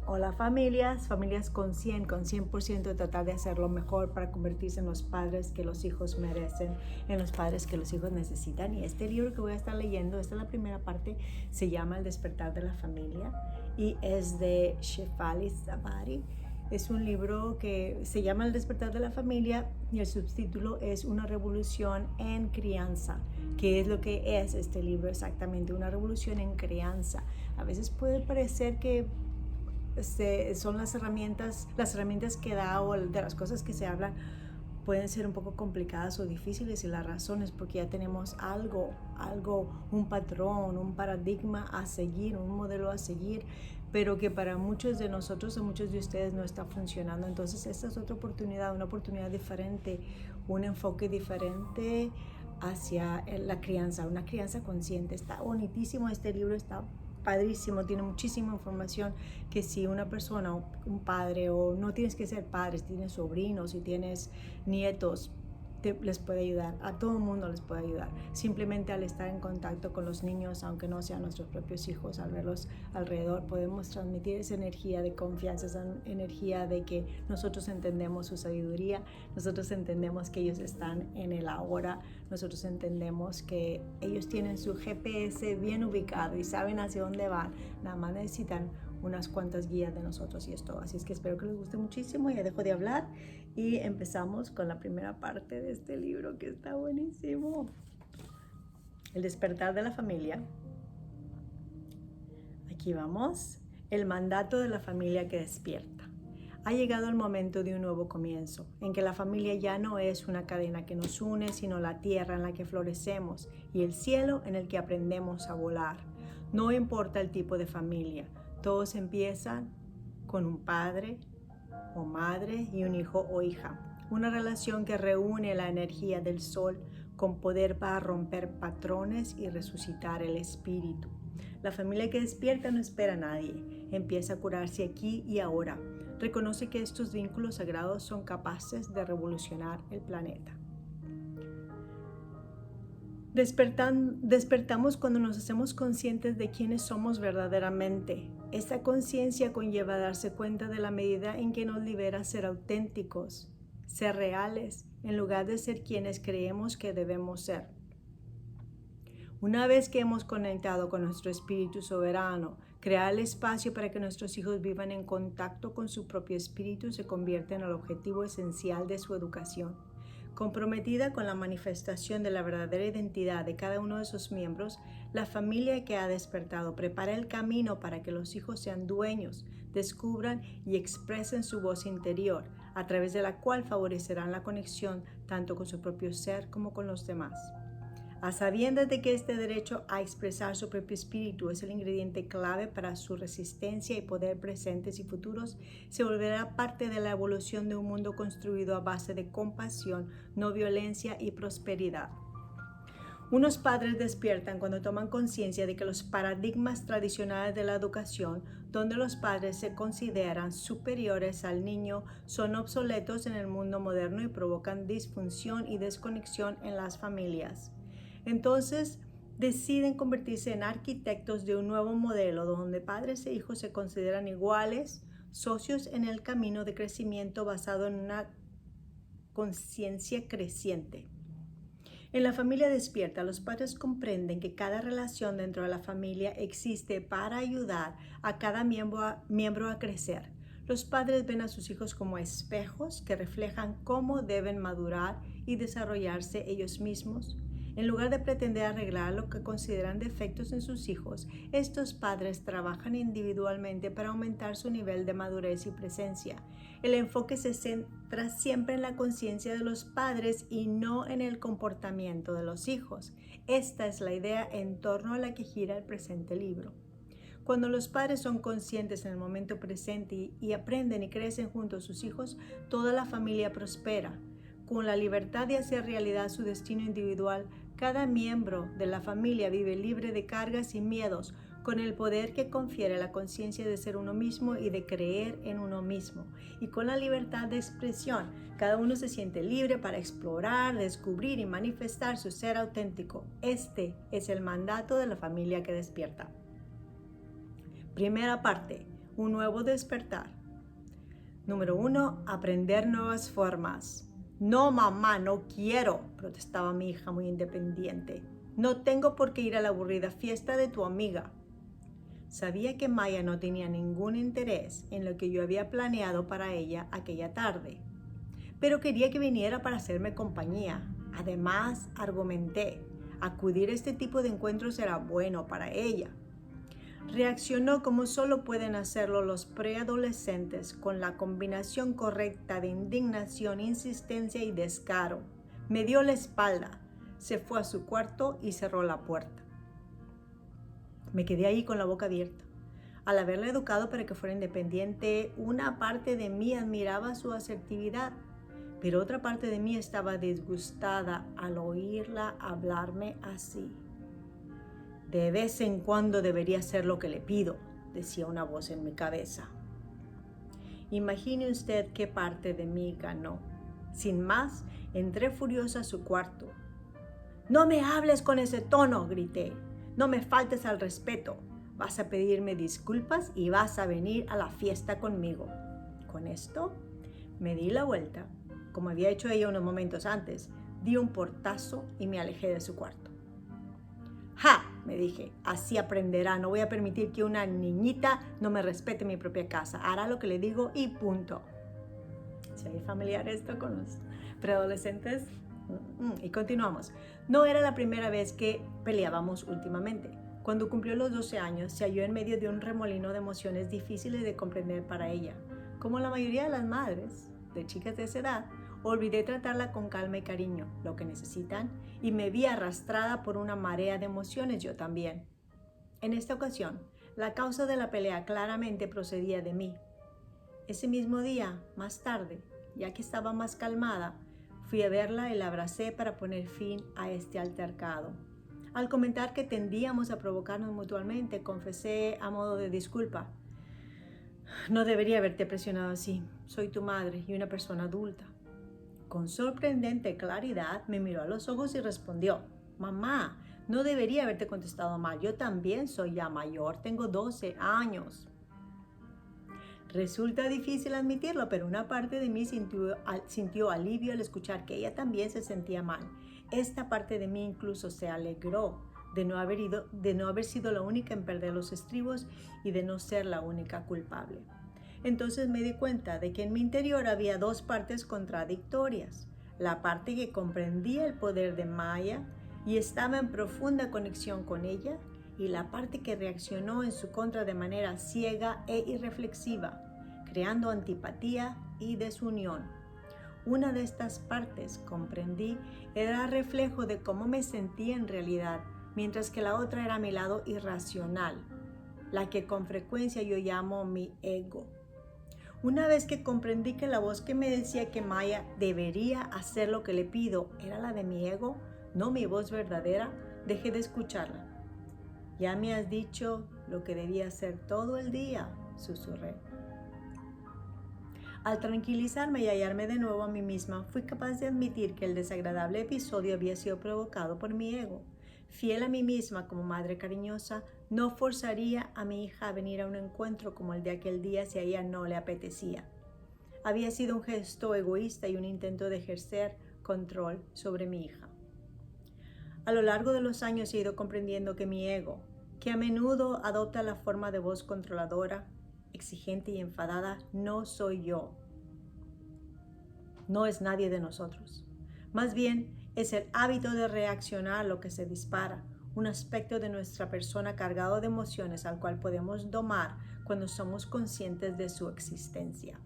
Hola familias con 100% tratar de hacer lo mejor para convertirse en los padres que los hijos merecen, en los padres que los hijos necesitan. Y este libro que voy a estar leyendo, esta es la primera parte, se llama El despertar de la familia y es de Shefali Tsabary. Es un libro que se llama El despertar de la familia y el subtítulo es Una revolución en crianza. ¿Qué es lo que es este libro exactamente? Una revolución en crianza. A veces puede parecer que son las herramientas que da o de las cosas que se hablan pueden ser un poco complicadas o difíciles, y la razón es porque ya tenemos algo, un patrón, un paradigma a seguir, un modelo a seguir, pero que para muchos de nosotros o muchos de ustedes no está funcionando. Entonces esta es otra oportunidad, una oportunidad diferente, un enfoque diferente hacia la crianza, una crianza consciente. Está bonitísimo este libro, está padrísimo, tiene muchísima información que si una persona, un padre, o no tienes que ser padre, si tienes sobrinos, si tienes nietos, les puede ayudar, a todo el mundo les puede ayudar, simplemente al estar en contacto con los niños, aunque no sean nuestros propios hijos, al verlos alrededor podemos transmitir esa energía de confianza, esa energía de que nosotros entendemos su sabiduría, nosotros entendemos que ellos están en el ahora, nosotros entendemos que ellos tienen su GPS bien ubicado y saben hacia dónde van, nada más necesitan unas cuantas guías de nosotros y es todo. Así es que espero que les guste muchísimo. Ya dejo de hablar y empezamos con la primera parte de este libro que está buenísimo. El despertar de la familia. Aquí vamos. El mandato de la familia que despierta. Ha llegado el momento de un nuevo comienzo, en que la familia ya no es una cadena que nos une, sino la tierra en la que florecemos y el cielo en el que aprendemos a volar. No importa el tipo de familia, todos empiezan con un padre o madre y un hijo o hija. Una relación que reúne la energía del sol con poder para romper patrones y resucitar el espíritu. La familia que despierta no espera a nadie, empieza a curarse aquí y ahora. Reconoce que estos vínculos sagrados son capaces de revolucionar el planeta. Despertamos cuando nos hacemos conscientes de quiénes somos verdaderamente. Esta conciencia conlleva darse cuenta de la medida en que nos libera ser auténticos, ser reales, en lugar de ser quienes creemos que debemos ser. Una vez que hemos conectado con nuestro espíritu soberano, crear el espacio para que nuestros hijos vivan en contacto con su propio espíritu se convierte en el objetivo esencial de su educación. Comprometida con la manifestación de la verdadera identidad de cada uno de sus miembros, la familia que ha despertado prepara el camino para que los hijos sean dueños, descubran y expresen su voz interior, a través de la cual favorecerán la conexión tanto con su propio ser como con los demás. A sabiendas de que este derecho a expresar su propio espíritu es el ingrediente clave para su resistencia y poder presentes y futuros, se volverá parte de la evolución de un mundo construido a base de compasión, no violencia y prosperidad. Unos padres despiertan cuando toman conciencia de que los paradigmas tradicionales de la educación, donde los padres se consideran superiores al niño, son obsoletos en el mundo moderno y provocan disfunción y desconexión en las familias. Entonces, deciden convertirse en arquitectos de un nuevo modelo donde padres e hijos se consideran iguales, socios en el camino de crecimiento basado en una conciencia creciente. En la familia despierta, los padres comprenden que cada relación dentro de la familia existe para ayudar a cada miembro a crecer. Los padres ven a sus hijos como espejos que reflejan cómo deben madurar y desarrollarse ellos mismos. En lugar de pretender arreglar lo que consideran defectos en sus hijos, estos padres trabajan individualmente para aumentar su nivel de madurez y presencia. El enfoque se centra siempre en la conciencia de los padres y no en el comportamiento de los hijos. Esta es la idea en torno a la que gira el presente libro. Cuando los padres son conscientes en el momento presente y aprenden y crecen junto a sus hijos, toda la familia prospera. Con la libertad de hacer realidad su destino individual, cada miembro de la familia vive libre de cargas y miedos, con el poder que confiere la conciencia de ser uno mismo y de creer en uno mismo. Y con la libertad de expresión, cada uno se siente libre para explorar, descubrir y manifestar su ser auténtico. Este es el mandato de la familia que despierta. Primera parte, un nuevo despertar. Número 1, aprender nuevas formas. No, mamá, no quiero, protestaba mi hija muy independiente. No tengo por qué ir a la aburrida fiesta de tu amiga. Sabía que Maya no tenía ningún interés en lo que yo había planeado para ella aquella tarde, pero quería que viniera para hacerme compañía. Además, argumenté, acudir a este tipo de encuentros era bueno para ella. Reaccionó como solo pueden hacerlo los preadolescentes, con la combinación correcta de indignación, insistencia y descaro. Me dio la espalda, se fue a su cuarto y cerró la puerta. Me quedé ahí con la boca abierta. Al haberla educado para que fuera independiente, una parte de mí admiraba su asertividad, pero otra parte de mí estaba disgustada al oírla hablarme así. De vez en cuando debería hacer lo que le pido, decía una voz en mi cabeza. Imagine usted qué parte de mí ganó. Sin más, entré furiosa a su cuarto. «No me hables con ese tono», grité. «No me faltes al respeto. Vas a pedirme disculpas y vas a venir a la fiesta conmigo». Con esto, me di la vuelta, como había hecho ella unos momentos antes, di un portazo y me alejé de su cuarto. «Ja», me dije, «así aprenderá. No voy a permitir que una niñita no me respete en mi propia casa. Hará lo que le digo y punto». ¿Se ve familiar esto con los preadolescentes? Y continuamos. No era la primera vez que peleábamos últimamente. Cuando cumplió los 12 años, se halló en medio de un remolino de emociones difíciles de comprender para ella. Como la mayoría de las madres de chicas de esa edad, olvidé tratarla con calma y cariño, lo que necesitan, y me vi arrastrada por una marea de emociones yo también. En esta ocasión, la causa de la pelea claramente procedía de mí. Ese mismo día, más tarde, ya que estaba más calmada, fui a verla y la abracé para poner fin a este altercado. Al comentar que tendíamos a provocarnos mutuamente, confesé a modo de disculpa: «No debería haberte presionado así. Soy tu madre y una persona adulta». Con sorprendente claridad me miró a los ojos y respondió: «Mamá, no debería haberte contestado mal. Yo también soy ya mayor, tengo 12 años». Resulta difícil admitirlo, pero una parte de mí sintió alivio al escuchar que ella también se sentía mal. Esta parte de mí incluso se alegró de no haber sido la única en perder los estribos y de no ser la única culpable. Entonces me di cuenta de que en mi interior había dos partes contradictorias. La parte que comprendía el poder de Maya y estaba en profunda conexión con ella, y la parte que reaccionó en su contra de manera ciega e irreflexiva, creando antipatía y desunión. Una de estas partes, comprendí, era reflejo de cómo me sentía en realidad, mientras que la otra era mi lado irracional, la que con frecuencia yo llamo mi ego. Una vez que comprendí que la voz que me decía que Maya debería hacer lo que le pido era la de mi ego, no mi voz verdadera, dejé de escucharla. «Ya me has dicho lo que debía hacer todo el día», susurré. Al tranquilizarme y hallarme de nuevo a mí misma, fui capaz de admitir que el desagradable episodio había sido provocado por mi ego. Fiel a mí misma como madre cariñosa, no forzaría a mi hija a venir a un encuentro como el de aquel día si a ella no le apetecía. Había sido un gesto egoísta y un intento de ejercer control sobre mi hija. A lo largo de los años he ido comprendiendo que mi ego, que a menudo adopta la forma de voz controladora, exigente y enfadada, no soy yo. No es nadie de nosotros. Más bien, es el hábito de reaccionar a lo que se dispara, un aspecto de nuestra persona cargado de emociones al cual podemos domar cuando somos conscientes de su existencia.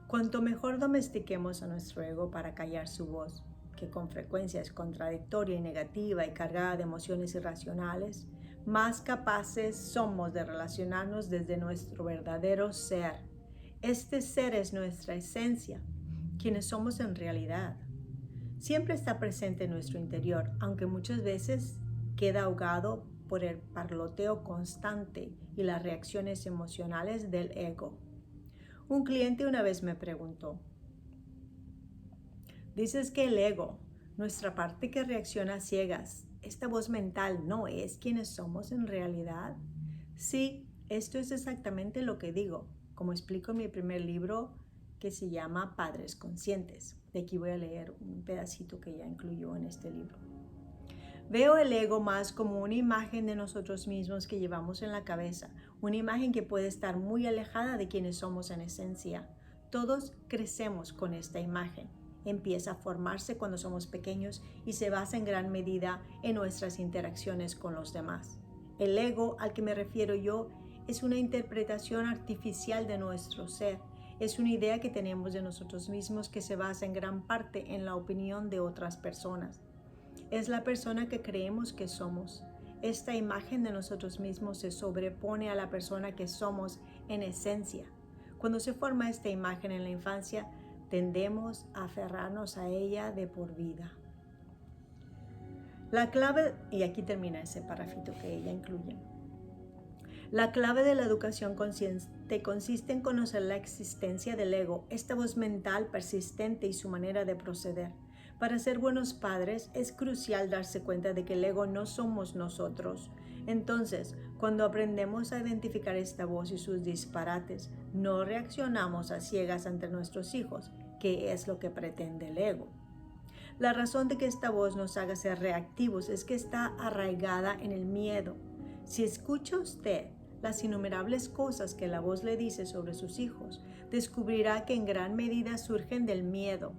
Cuanto mejor domestiquemos a nuestro ego para callar su voz, que con frecuencia es contradictoria y negativa y cargada de emociones irracionales, más capaces somos de relacionarnos desde nuestro verdadero ser. Este ser es nuestra esencia, quienes somos en realidad. Siempre está presente en nuestro interior, aunque muchas veces queda ahogado por el parloteo constante y las reacciones emocionales del ego. Un cliente una vez me preguntó: «Dices que el ego, nuestra parte que reacciona a ciegas, esta voz mental, ¿no es quienes somos en realidad?». «Sí, Esto es exactamente lo que digo, como explico en mi primer libro que se llama Padres Conscientes. De aquí voy a leer un pedacito que ya incluyó en este libro. Veo el ego más como una imagen de nosotros mismos que llevamos en la cabeza, una imagen que puede estar muy alejada de quienes somos en esencia. Todos crecemos con esta imagen. Empieza a formarse cuando somos pequeños y se basa en gran medida en nuestras interacciones con los demás. El ego al que me refiero yo es una interpretación artificial de nuestro ser. Es una idea que tenemos de nosotros mismos que se basa en gran parte en la opinión de otras personas. Es la persona que creemos que somos. Esta imagen de nosotros mismos se sobrepone a la persona que somos en esencia. Cuando se forma esta imagen en la infancia, tendemos a aferrarnos a ella de por vida. La clave, y aquí termina ese parrafito que ella incluye. La clave de la educación consciente consiste en conocer la existencia del ego, esta voz mental persistente y su manera de proceder. Para ser buenos padres es crucial darse cuenta de que el ego no somos nosotros. Entonces, cuando aprendemos a identificar esta voz y sus disparates, no reaccionamos a ciegas ante nuestros hijos, que es lo que pretende el ego. La razón de que esta voz nos haga ser reactivos es que está arraigada en el miedo. Si escucha usted las innumerables cosas que la voz le dice sobre sus hijos, descubrirá que en gran medida surgen del miedo.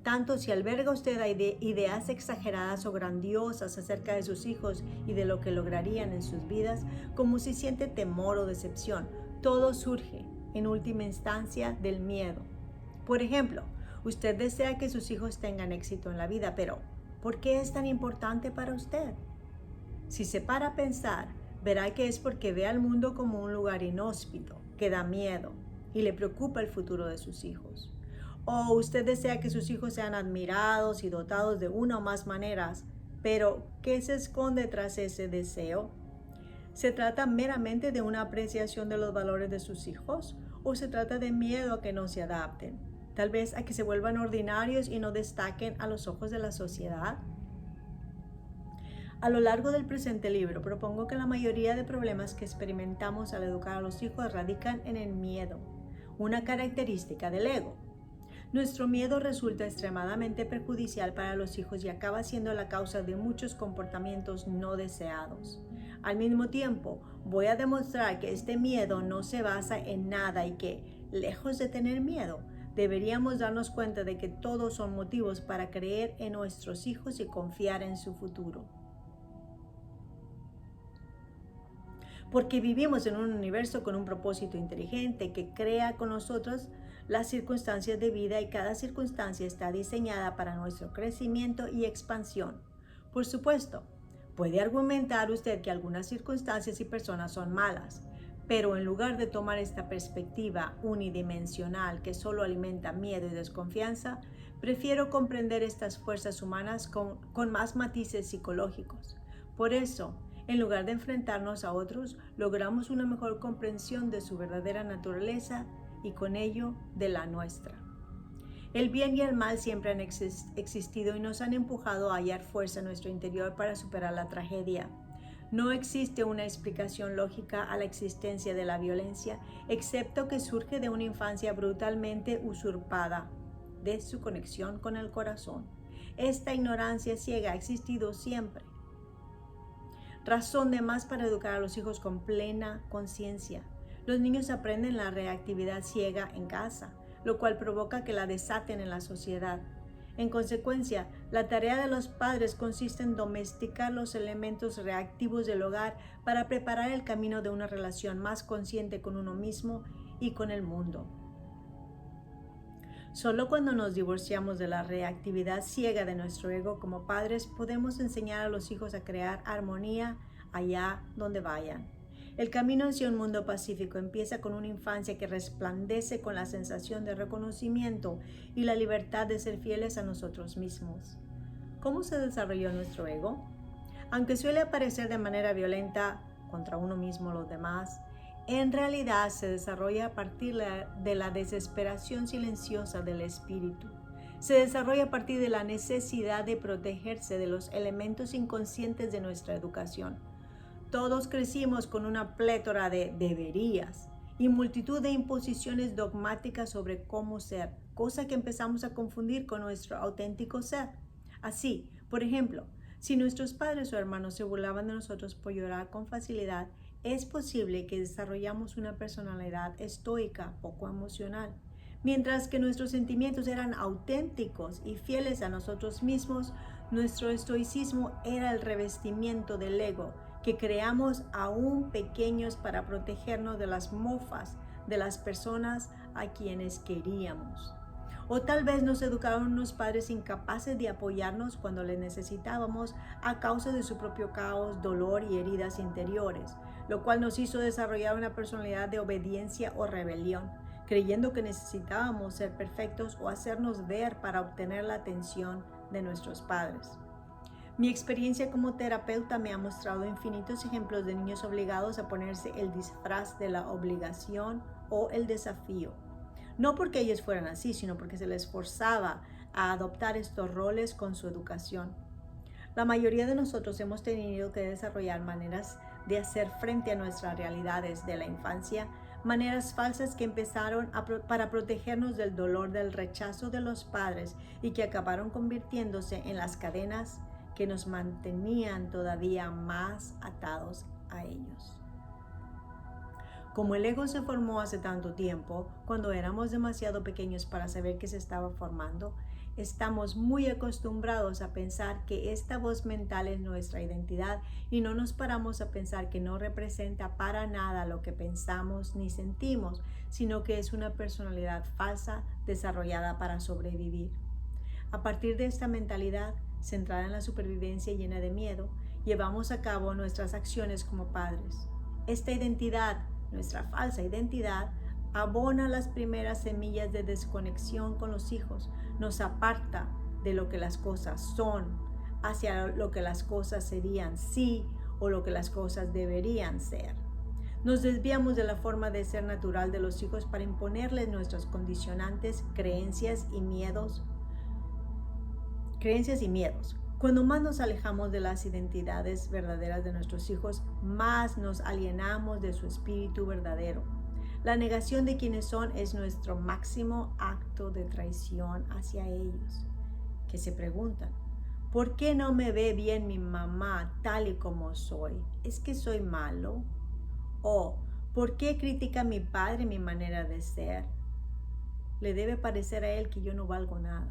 Tanto si alberga usted ideas exageradas o grandiosas acerca de sus hijos y de lo que lograrían en sus vidas, como si siente temor o decepción, todo surge, en última instancia, del miedo. Por ejemplo, usted desea que sus hijos tengan éxito en la vida, pero ¿por qué es tan importante para usted? Si se para a pensar, verá que es porque ve al mundo como un lugar inhóspito, que da miedo y le preocupa el futuro de sus hijos. O usted desea que sus hijos sean admirados y dotados de una o más maneras, pero ¿qué se esconde tras ese deseo? ¿Se trata meramente de una apreciación de los valores de sus hijos o se trata de miedo a que no se adapten? Tal vez a que se vuelvan ordinarios y no destaquen a los ojos de la sociedad. A lo largo del presente libro propongo que la mayoría de problemas que experimentamos al educar a los hijos radican en el miedo, una característica del ego. Nuestro miedo resulta extremadamente perjudicial para los hijos y acaba siendo la causa de muchos comportamientos no deseados. Al mismo tiempo, voy a demostrar que este miedo no se basa en nada y que, lejos de tener miedo, deberíamos darnos cuenta de que todos son motivos para creer en nuestros hijos y confiar en su futuro. Porque vivimos en un universo con un propósito inteligente que crea con nosotros las circunstancias de vida y cada circunstancia está diseñada para nuestro crecimiento y expansión. Por supuesto, puede argumentar usted que algunas circunstancias y personas son malas, pero en lugar de tomar esta perspectiva unidimensional que solo alimenta miedo y desconfianza, prefiero comprender estas fuerzas humanas con más matices psicológicos. Por eso, en lugar de enfrentarnos a otros, logramos una mejor comprensión de su verdadera naturaleza y con ello de la nuestra. El bien y el mal siempre han existido y nos han empujado a hallar fuerza en nuestro interior para superar la tragedia. No existe una explicación lógica a la existencia de la violencia, excepto que surge de una infancia brutalmente usurpada de su conexión con el corazón. Esta ignorancia ciega ha existido siempre. Razón de más para educar a los hijos con plena conciencia. Los niños aprenden la reactividad ciega en casa, lo cual provoca que la desaten en la sociedad. En consecuencia, la tarea de los padres consiste en domesticar los elementos reactivos del hogar para preparar el camino de una relación más consciente con uno mismo y con el mundo. Solo cuando nos divorciamos de la reactividad ciega de nuestro ego como padres podemos enseñar a los hijos a crear armonía allá donde vayan. El camino hacia un mundo pacífico empieza con una infancia que resplandece con la sensación de reconocimiento y la libertad de ser fieles a nosotros mismos. ¿Cómo se desarrolló nuestro ego? Aunque suele aparecer de manera violenta contra uno mismo o los demás, en realidad se desarrolla a partir de la desesperación silenciosa del espíritu. Se desarrolla a partir de la necesidad de protegerse de los elementos inconscientes de nuestra educación. Todos crecimos con una plétora de deberías y multitud de imposiciones dogmáticas sobre cómo ser, cosa que empezamos a confundir con nuestro auténtico ser. Así, por ejemplo, si nuestros padres o hermanos se burlaban de nosotros por llorar con facilidad, es posible que desarrollamos una personalidad estoica, poco emocional. Mientras que nuestros sentimientos eran auténticos y fieles a nosotros mismos, nuestro estoicismo era el revestimiento del ego que creamos aún pequeños para protegernos de las mofas de las personas a quienes queríamos. O tal vez nos educaron unos padres incapaces de apoyarnos cuando les necesitábamos a causa de su propio caos, dolor y heridas interiores, lo cual nos hizo desarrollar una personalidad de obediencia o rebelión, creyendo que necesitábamos ser perfectos o hacernos ver para obtener la atención de nuestros padres. Mi experiencia como terapeuta me ha mostrado infinitos ejemplos de niños obligados a ponerse el disfraz de la obligación o el desafío. No porque ellos fueran así, sino porque se les forzaba a adoptar estos roles con su educación. La mayoría de nosotros hemos tenido que desarrollar maneras de hacer frente a nuestras realidades de la infancia, maneras falsas que empezaron para protegernos del dolor del rechazo de los padres y que acabaron convirtiéndose en las cadenas que nos mantenían todavía más atados a ellos. Como el ego se formó hace tanto tiempo, cuando éramos demasiado pequeños para saber que se estaba formando, estamos muy acostumbrados a pensar que esta voz mental es nuestra identidad y no nos paramos a pensar que no representa para nada lo que pensamos ni sentimos, sino que es una personalidad falsa desarrollada para sobrevivir. A partir de esta mentalidad, centrada en la supervivencia y llena de miedo, llevamos a cabo nuestras acciones como padres. Esta identidad, nuestra falsa identidad, abona las primeras semillas de desconexión con los hijos, nos aparta de lo que las cosas son, hacia lo que las cosas serían sí o lo que las cosas deberían ser. Nos desviamos de la forma de ser natural de los hijos para imponerles nuestros condicionantes, creencias y miedos. Cuando más nos alejamos de las identidades verdaderas de nuestros hijos, más nos alienamos de su espíritu verdadero. La negación de quienes son es nuestro máximo acto de traición hacia ellos, que se preguntan, ¿por qué no me ve bien mi mamá tal y como soy? ¿Es que soy malo? ¿O por qué critica mi padre mi manera de ser? Le debe parecer a él que yo no valgo nada.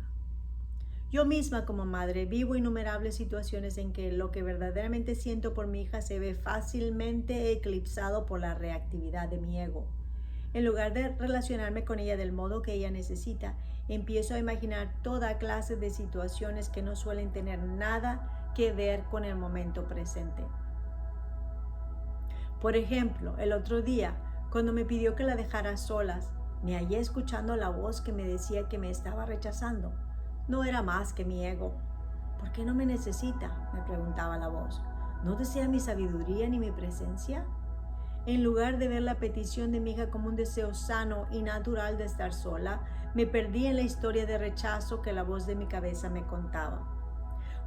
Yo misma como madre vivo innumerables situaciones en que lo que verdaderamente siento por mi hija se ve fácilmente eclipsado por la reactividad de mi ego. En lugar de relacionarme con ella del modo que ella necesita, empiezo a imaginar toda clase de situaciones que no suelen tener nada que ver con el momento presente. Por ejemplo, el otro día, cuando me pidió que la dejara solas, me hallé escuchando la voz que me decía que me estaba rechazando. No era más que mi ego. ¿Por qué no me necesita?, me preguntaba la voz. ¿No desea mi sabiduría ni mi presencia? En lugar de ver la petición de mi hija como un deseo sano y natural de estar sola, me perdí en la historia de rechazo que la voz de mi cabeza me contaba.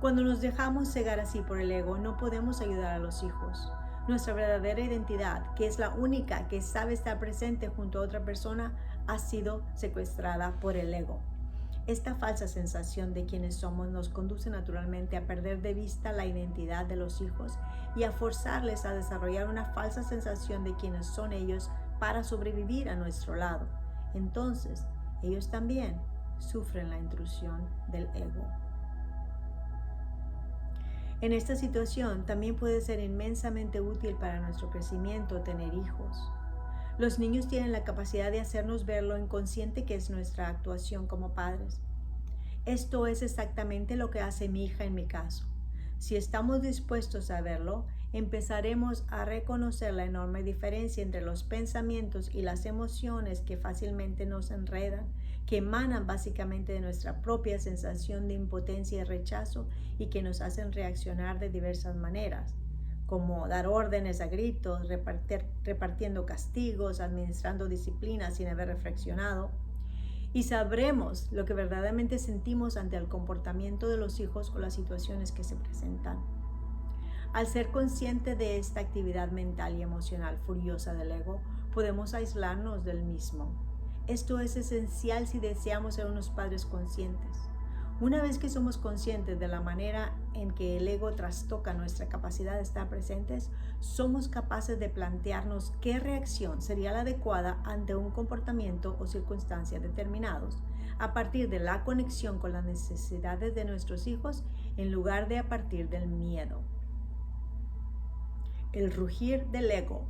Cuando nos dejamos cegar así por el ego, no podemos ayudar a los hijos. Nuestra verdadera identidad, que es la única que sabe estar presente junto a otra persona, ha sido secuestrada por el ego. Esta falsa sensación de quienes somos nos conduce naturalmente a perder de vista la identidad de los hijos y a forzarles a desarrollar una falsa sensación de quienes son ellos para sobrevivir a nuestro lado. Entonces, ellos también sufren la intrusión del ego. En esta situación también puede ser inmensamente útil para nuestro crecimiento tener hijos. Los niños tienen la capacidad de hacernos ver lo inconsciente que es nuestra actuación como padres. Esto es exactamente lo que hace mi hija en mi caso. Si estamos dispuestos a verlo, empezaremos a reconocer la enorme diferencia entre los pensamientos y las emociones que fácilmente nos enredan, que emanan básicamente de nuestra propia sensación de impotencia y rechazo y que nos hacen reaccionar de diversas maneras, como dar órdenes a gritos, repartiendo castigos, administrando disciplina sin haber reflexionado. Y sabremos lo que verdaderamente sentimos ante el comportamiento de los hijos o las situaciones que se presentan. Al ser consciente de esta actividad mental y emocional furiosa del ego, podemos aislarnos del mismo. Esto es esencial si deseamos ser unos padres conscientes. Una vez que somos conscientes de la manera en que el ego trastoca nuestra capacidad de estar presentes, somos capaces de plantearnos qué reacción sería la adecuada ante un comportamiento o circunstancias determinados, a partir de la conexión con las necesidades de nuestros hijos en lugar de a partir del miedo. El rugir del ego.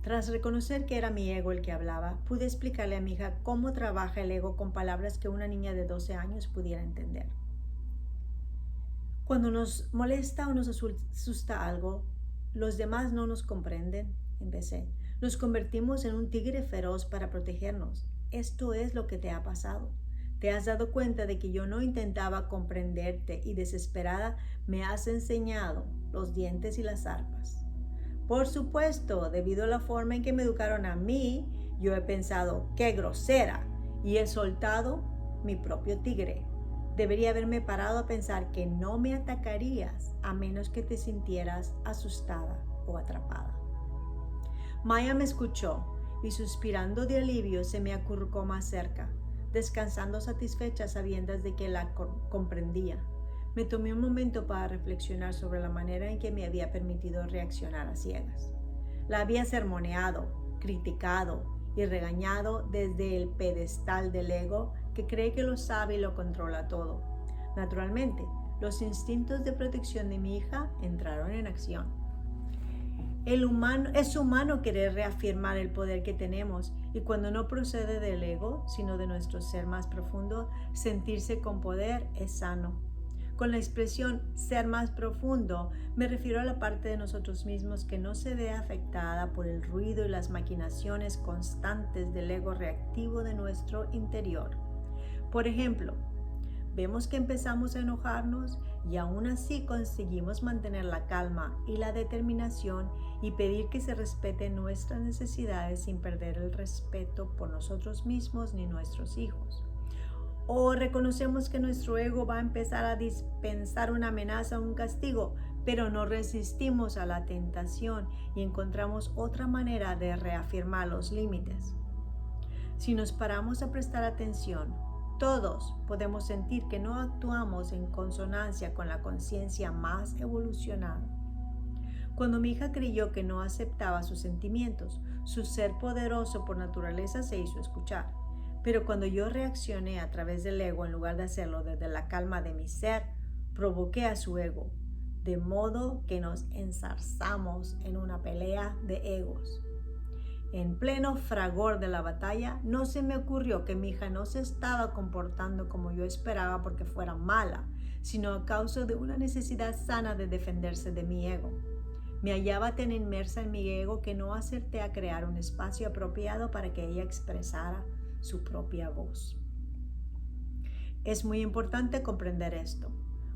Tras reconocer que era mi ego el que hablaba, pude explicarle a mi hija cómo trabaja el ego con palabras que una niña de 12 años pudiera entender. Cuando nos molesta o nos asusta algo, los demás no nos comprenden, empecé. Nos convertimos en un tigre feroz para protegernos. Esto es lo que te ha pasado. Te has dado cuenta de que yo no intentaba comprenderte y desesperada me has enseñado los dientes y las arpas. Por supuesto, debido a la forma en que me educaron a mí, yo he pensado, ¡qué grosera! Y he soltado mi propio tigre. Debería haberme parado a pensar que no me atacarías a menos que te sintieras asustada o atrapada. Maya me escuchó y suspirando de alivio se me acurrucó más cerca, descansando satisfecha sabiendas de que la comprendía. Me tomé un momento para reflexionar sobre la manera en que me había permitido reaccionar a ciegas. La había sermoneado, criticado y regañado desde el pedestal del ego que cree que lo sabe y lo controla todo. Naturalmente, los instintos de protección de mi hija entraron en acción. Es humano querer reafirmar el poder que tenemos y cuando no procede del ego, sino de nuestro ser más profundo, sentirse con poder es sano. Con la expresión ser más profundo, me refiero a la parte de nosotros mismos que no se ve afectada por el ruido y las maquinaciones constantes del ego reactivo de nuestro interior. Por ejemplo, vemos que empezamos a enojarnos y aún así conseguimos mantener la calma y la determinación y pedir que se respeten nuestras necesidades sin perder el respeto por nosotros mismos ni nuestros hijos. O reconocemos que nuestro ego va a empezar a dispensar una amenaza o un castigo, pero no resistimos a la tentación y encontramos otra manera de reafirmar los límites. Si nos paramos a prestar atención, todos podemos sentir que no actuamos en consonancia con la conciencia más evolucionada. Cuando mi hija creyó que no aceptaba sus sentimientos, su ser poderoso por naturaleza se hizo escuchar. Pero cuando yo reaccioné a través del ego en lugar de hacerlo desde la calma de mi ser, provoqué a su ego, de modo que nos enzarzamos en una pelea de egos. En pleno fragor de la batalla, no se me ocurrió que mi hija no se estaba comportando como yo esperaba porque fuera mala, sino a causa de una necesidad sana de defenderse de mi ego. Me hallaba tan inmersa en mi ego que no acerté a crear un espacio apropiado para que ella expresara su propia voz. Es muy importante comprender esto.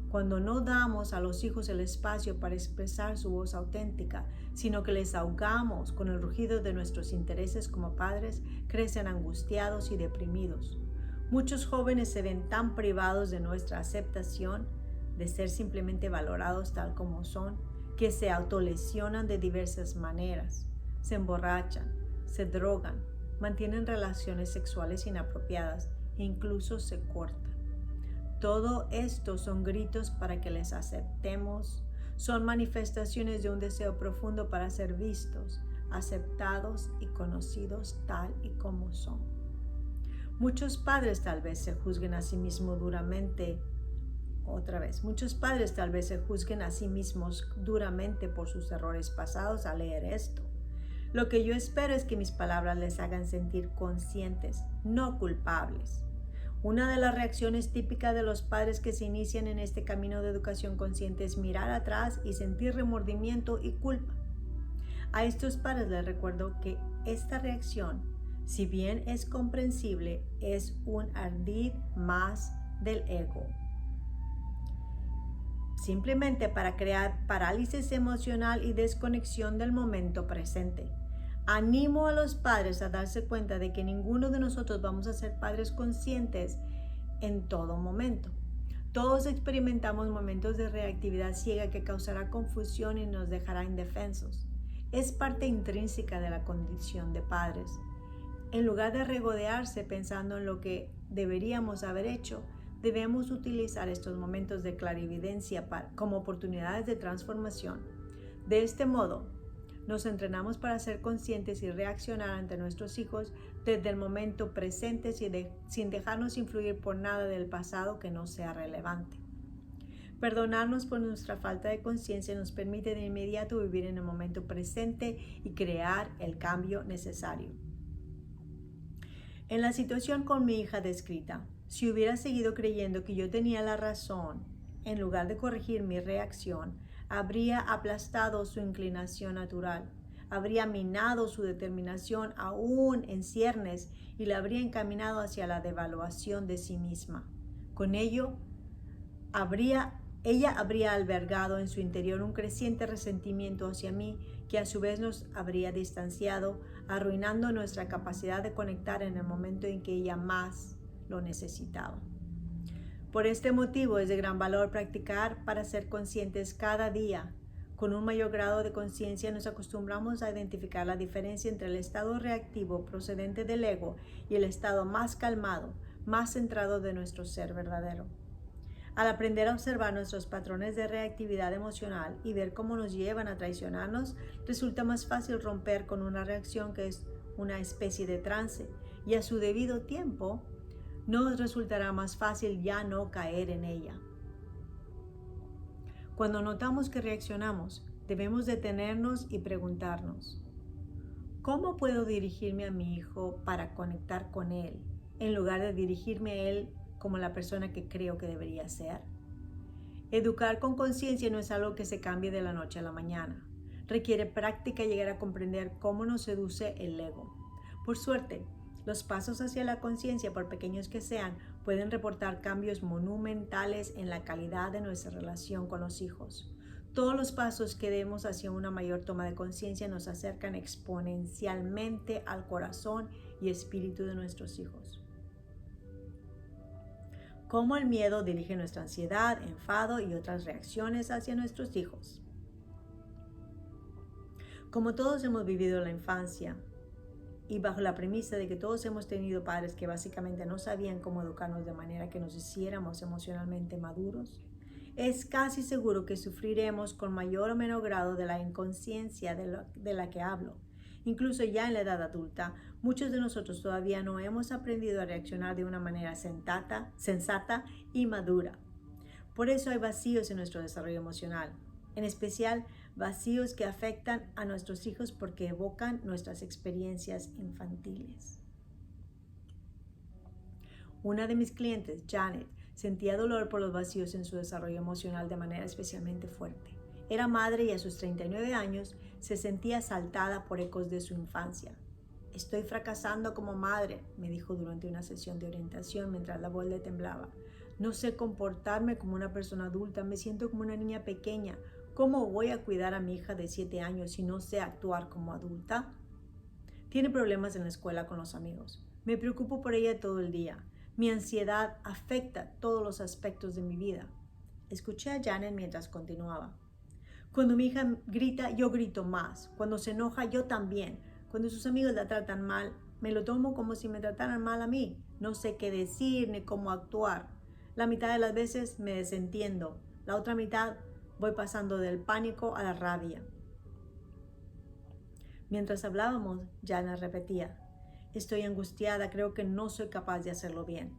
Cuando no damos a los hijos el espacio para expresar su voz auténtica, sino que les ahogamos con el rugido de nuestros intereses como padres, crecen angustiados y deprimidos. Muchos jóvenes se ven tan privados de nuestra aceptación, de ser simplemente valorados tal como son, que se autolesionan de diversas maneras. Se emborrachan, se drogan, mantienen relaciones sexuales inapropiadas e incluso se cortan. Todo esto son gritos para que les aceptemos, son manifestaciones de un deseo profundo para ser vistos, aceptados y conocidos tal y como son. Muchos padres tal vez se juzguen a sí mismos duramente. Muchos padres tal vez se juzguen a sí mismos duramente por sus errores pasados al leer esto. Lo que yo espero es que mis palabras les hagan sentir conscientes, no culpables. Una de las reacciones típicas de los padres que se inician en este camino de educación consciente es mirar atrás y sentir remordimiento y culpa. A estos padres les recuerdo que esta reacción, si bien es comprensible, es un ardid más del ego. Simplemente para crear parálisis emocional y desconexión del momento presente. Animo a los padres a darse cuenta de que ninguno de nosotros vamos a ser padres conscientes en todo momento. Todos experimentamos momentos de reactividad ciega que causará confusión y nos dejará indefensos. Es parte intrínseca de la condición de padres. En lugar de regodearse pensando en lo que deberíamos haber hecho, debemos utilizar estos momentos de clarividencia como oportunidades de transformación. De este modo, nos entrenamos para ser conscientes y reaccionar ante nuestros hijos desde el momento presente sin dejarnos influir por nada del pasado que no sea relevante. Perdonarnos por nuestra falta de conciencia nos permite de inmediato vivir en el momento presente y crear el cambio necesario. En la situación con mi hija descrita, si hubiera seguido creyendo que yo tenía la razón, en lugar de corregir mi reacción, habría aplastado su inclinación natural, habría minado su determinación aún en ciernes y la habría encaminado hacia la devaluación de sí misma. Con ello, ella habría albergado en su interior un creciente resentimiento hacia mí que a su vez nos habría distanciado, arruinando nuestra capacidad de conectar en el momento en que ella más lo necesitaba. Por este motivo es de gran valor practicar para ser conscientes cada día. Con un mayor grado de conciencia nos acostumbramos a identificar la diferencia entre el estado reactivo procedente del ego y el estado más calmado, más centrado de nuestro ser verdadero. Al aprender a observar nuestros patrones de reactividad emocional y ver cómo nos llevan a traicionarnos, resulta más fácil romper con una reacción que es una especie de trance, y a su debido tiempo nos resultará más fácil ya no caer en ella. Cuando notamos que reaccionamos, debemos detenernos y preguntarnos: ¿cómo puedo dirigirme a mi hijo para conectar con él, en lugar de dirigirme a él como la persona que creo que debería ser? Educar con conciencia no es algo que se cambie de la noche a la mañana. Requiere práctica llegar a comprender cómo nos seduce el ego. Por suerte, los pasos hacia la conciencia, por pequeños que sean, pueden reportar cambios monumentales en la calidad de nuestra relación con los hijos. Todos los pasos que demos hacia una mayor toma de conciencia nos acercan exponencialmente al corazón y espíritu de nuestros hijos. Cómo el miedo dirige nuestra ansiedad, enfado y otras reacciones hacia nuestros hijos. Como todos hemos vivido la infancia, y bajo la premisa de que todos hemos tenido padres que básicamente no sabían cómo educarnos de manera que nos hiciéramos emocionalmente maduros, es casi seguro que sufriremos con mayor o menor grado de la inconsciencia de la que hablo. Incluso ya en la edad adulta, muchos de nosotros todavía no hemos aprendido a reaccionar de una manera sensata y madura. Por eso hay vacíos en nuestro desarrollo emocional, en especial vacíos que afectan a nuestros hijos porque evocan nuestras experiencias infantiles. Una de mis clientes, Janet, sentía dolor por los vacíos en su desarrollo emocional de manera especialmente fuerte. Era madre y a sus 39 años se sentía asaltada por ecos de su infancia. Estoy fracasando como madre, me dijo durante una sesión de orientación mientras la voz le temblaba. No sé comportarme como una persona adulta, me siento como una niña pequeña. ¿Cómo voy a cuidar a mi hija de 7 años si no sé actuar como adulta? Tiene problemas en la escuela con los amigos. Me preocupo por ella todo el día. Mi ansiedad afecta todos los aspectos de mi vida. Escuché a Janet mientras continuaba. Cuando mi hija grita, yo grito más. Cuando se enoja, yo también. Cuando sus amigos la tratan mal, me lo tomo como si me trataran mal a mí. No sé qué decir ni cómo actuar. La mitad de las veces me desentiendo. La otra mitad voy pasando del pánico a la rabia. Mientras hablábamos, Janet repetía: estoy angustiada, creo que no soy capaz de hacerlo bien.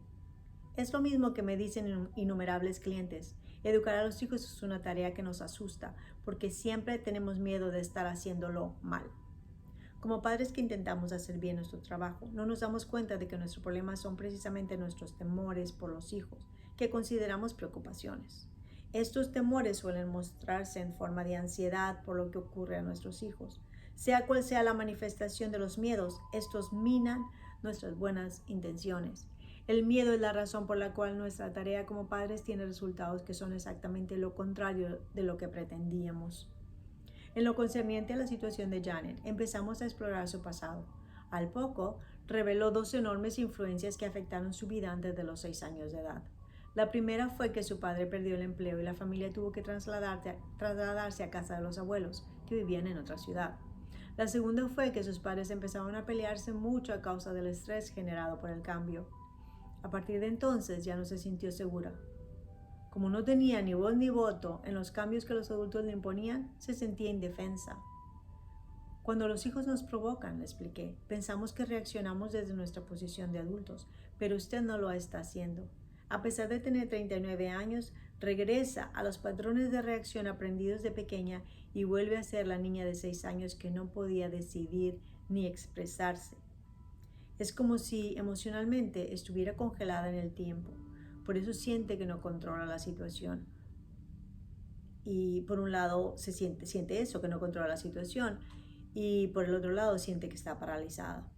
Es lo mismo que me dicen innumerables clientes. Educar a los hijos es una tarea que nos asusta, porque siempre tenemos miedo de estar haciéndolo mal. Como padres que intentamos hacer bien nuestro trabajo, no nos damos cuenta de que nuestros problemas son precisamente nuestros temores por los hijos, que consideramos preocupaciones. Estos temores suelen mostrarse en forma de ansiedad por lo que ocurre a nuestros hijos. Sea cual sea la manifestación de los miedos, estos minan nuestras buenas intenciones. El miedo es la razón por la cual nuestra tarea como padres tiene resultados que son exactamente lo contrario de lo que pretendíamos. En lo concerniente a la situación de Janet, empezamos a explorar su pasado. Al poco, reveló 2 enormes influencias que afectaron su vida antes de los 6 años de edad. La primera fue que su padre perdió el empleo y la familia tuvo que trasladarse a casa de los abuelos, que vivían en otra ciudad. La segunda fue que sus padres empezaron a pelearse mucho a causa del estrés generado por el cambio. A partir de entonces ya no se sintió segura. Como no tenía ni voz ni voto en los cambios que los adultos le imponían, se sentía indefensa. Cuando los hijos nos provocan, le expliqué, pensamos que reaccionamos desde nuestra posición de adultos, pero usted no lo está haciendo. A pesar de tener 39 años, regresa a los patrones de reacción aprendidos de pequeña y vuelve a ser la niña de 6 años que no podía decidir ni expresarse. Es como si emocionalmente estuviera congelada en el tiempo. Por eso siente que no controla la situación. Y por un lado siente eso, que no controla la situación. Y por el otro lado siente que está paralizada.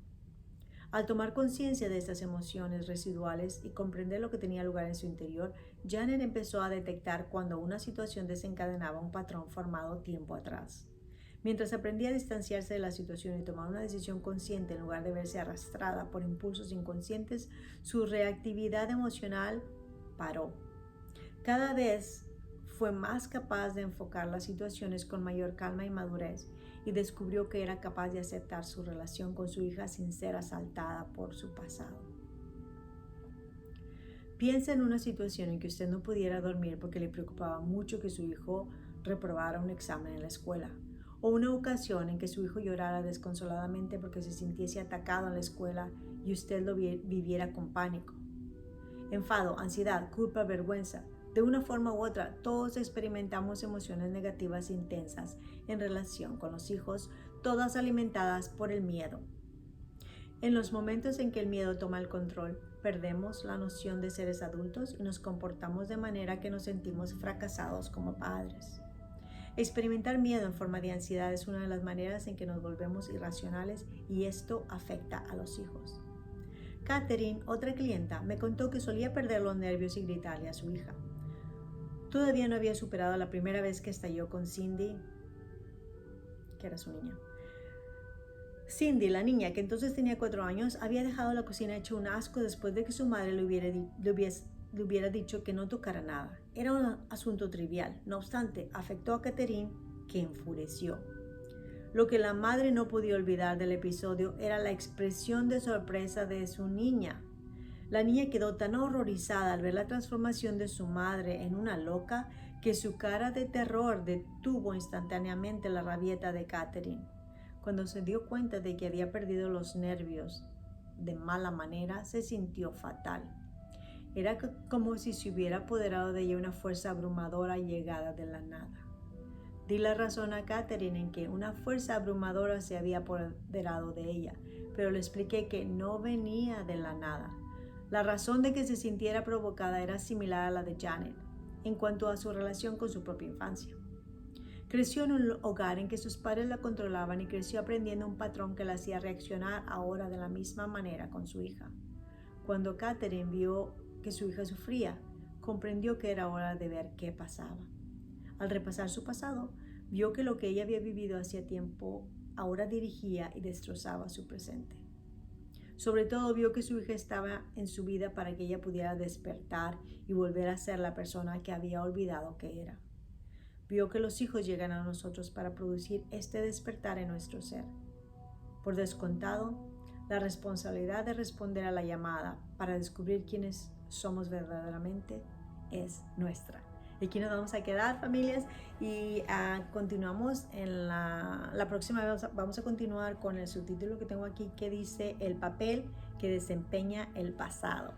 Al tomar conciencia de estas emociones residuales y comprender lo que tenía lugar en su interior, Janet empezó a detectar cuando una situación desencadenaba un patrón formado tiempo atrás. Mientras aprendía a distanciarse de la situación y tomar una decisión consciente en lugar de verse arrastrada por impulsos inconscientes, su reactividad emocional paró. Cada vez fue más capaz de enfocar las situaciones con mayor calma y madurez y descubrió que era capaz de aceptar su relación con su hija sin ser asaltada por su pasado. Piensa en una situación en que usted no pudiera dormir porque le preocupaba mucho que su hijo reprobara un examen en la escuela, o una ocasión en que su hijo llorara desconsoladamente porque se sintiese atacado en la escuela y usted lo viviera con pánico. Enfado, ansiedad, culpa, vergüenza. De una forma u otra, todos experimentamos emociones negativas intensas en relación con los hijos, todas alimentadas por el miedo. En los momentos en que el miedo toma el control, perdemos la noción de seres adultos y nos comportamos de manera que nos sentimos fracasados como padres. Experimentar miedo en forma de ansiedad es una de las maneras en que nos volvemos irracionales y esto afecta a los hijos. Catherine, otra clienta, me contó que solía perder los nervios y gritarle a su hija. Todavía no había superado la primera vez que estalló con Cindy, que era su niña. Cindy, la niña, que entonces tenía 4 años, había dejado la cocina hecha un asco después de que su madre le hubiera dicho que no tocara nada. Era un asunto trivial. No obstante, afectó a Catherine, que enfureció. Lo que la madre no podía olvidar del episodio era la expresión de sorpresa de su niña. La niña quedó tan horrorizada al ver la transformación de su madre en una loca que su cara de terror detuvo instantáneamente la rabieta de Catherine. Cuando se dio cuenta de que había perdido los nervios de mala manera, se sintió fatal. Era como si se hubiera apoderado de ella una fuerza abrumadora llegada de la nada. Di la razón a Catherine en que una fuerza abrumadora se había apoderado de ella, pero le expliqué que no venía de la nada. La razón de que se sintiera provocada era similar a la de Janet, en cuanto a su relación con su propia infancia. Creció en un hogar en que sus padres la controlaban y creció aprendiendo un patrón que la hacía reaccionar ahora de la misma manera con su hija. Cuando Catherine vio que su hija sufría, comprendió que era hora de ver qué pasaba. Al repasar su pasado, vio que lo que ella había vivido hacía tiempo ahora dirigía y destrozaba su presente. Sobre todo vio que su hija estaba en su vida para que ella pudiera despertar y volver a ser la persona que había olvidado que era. Vio que los hijos llegan a nosotros para producir este despertar en nuestro ser. Por descontado, la responsabilidad de responder a la llamada para descubrir quiénes somos verdaderamente es nuestra. Y aquí nos vamos a quedar, familias, y continuamos en la próxima vez. Vamos a continuar con el subtítulo que tengo aquí que dice el papel que desempeña el pasado.